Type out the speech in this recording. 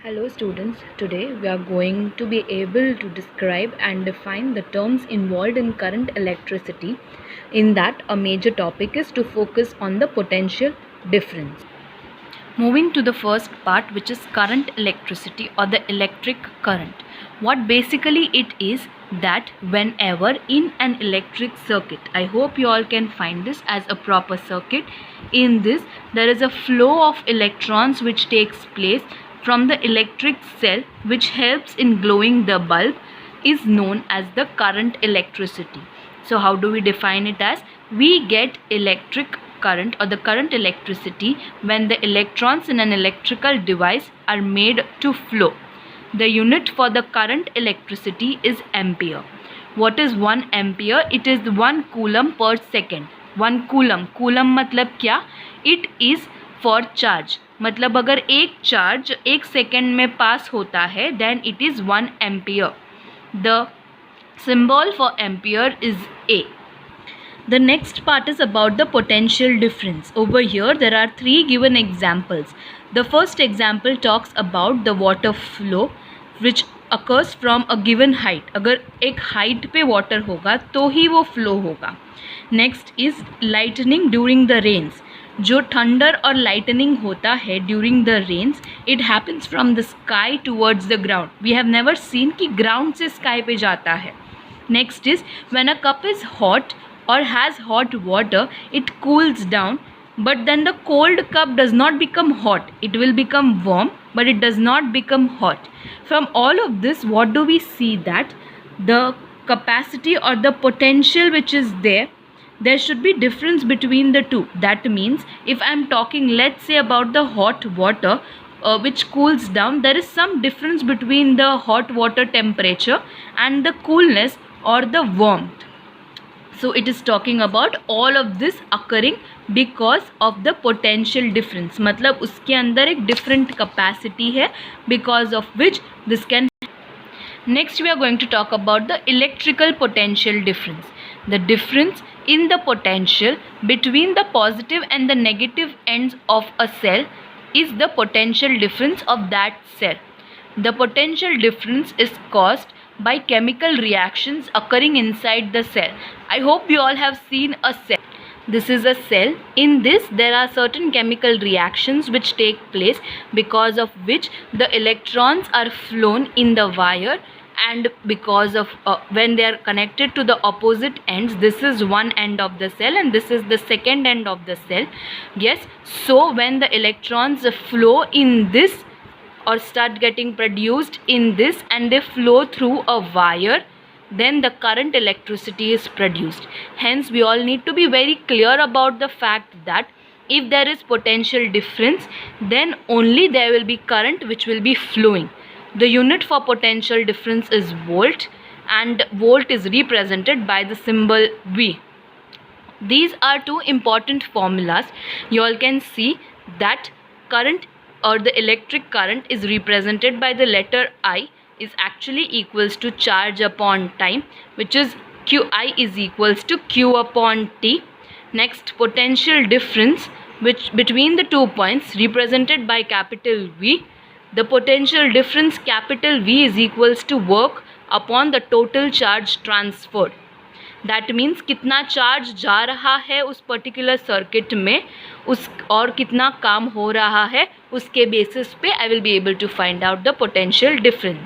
Hello students, today we are going to be able to describe and define the terms involved in current electricity. In that, a major topic is to focus on the potential difference. Moving to the first part, which is current electricity or the electric current. What basically it is that whenever in an electric circuit, I hope you all can find this as a proper circuit. In this, there is a flow of electrons which takes place from the electric cell, which helps in glowing the bulb, is known as the current electricity. So how do we define it as? We get electric current or the current electricity when the electrons in an electrical device are made to flow. The unit for the current electricity is ampere. What is 1 ampere? It is 1 coulomb per second. 1 coulomb. Coulomb मतलब क्या? It is for charge. मतलब अगर एक charge 1 second में पास होता है then it is 1 ampere. The symbol for ampere is A. The next part is about the potential difference. Over here there are 3 given examples. The first example talks about the water flow which occurs from a given height. अगर एक height पे water होगा तो ही वो flow होगा. Next is lightning during the rains. जो thunder और lightning होता है during the rains, it happens from the sky towards the ground. We have never seen कि ग्राउंड से स्काई पे जाता है. Next is when a cup is hot or has hot water, it cools down, but then the cold cup does not become hot. It will become warm, but it does not become hot. From all of this, what do we see? That the capacity or the potential which is there should be difference between the two. That means if I am talking, let's say, about the hot water which cools down, there is some difference between the hot water temperature and the coolness or the warmth. So it is talking about all of this occurring because of the potential difference. मतलब उसके अंदर एक different capacity है because of which this can. Next we are going to talk about the electrical potential difference. The difference in the potential between the positive and the negative ends of a cell is the potential difference of that cell. The potential difference is caused by chemical reactions occurring inside the cell. I hope you all have seen a cell. This is a cell. In this there are certain chemical reactions which take place because of which the electrons are flown in the wire, and because of when they are connected to the opposite ends, this is one end of the cell and this is the second end of the cell. Yes, so when the electrons flow in this or start getting produced in this and they flow through a wire, then the current electricity is produced. Hence we all need to be very clear about the fact that if there is potential difference, then only there will be current which will be flowing. The unit for potential difference is volt, and volt is represented by the symbol V. These are two important formulas. You all can see that current or the electric current is represented by the letter I is actually equals to charge upon time, which is QI is equals to Q upon T. Next, potential difference which between the 2 points represented by capital V. The potential difference capital V is equals to work upon the total charge transferred. That means कितना charge जा रहा है उस particular circuit में उस और कितना काम हो रहा है उसके बेसिस पे I will be able to find out the potential difference.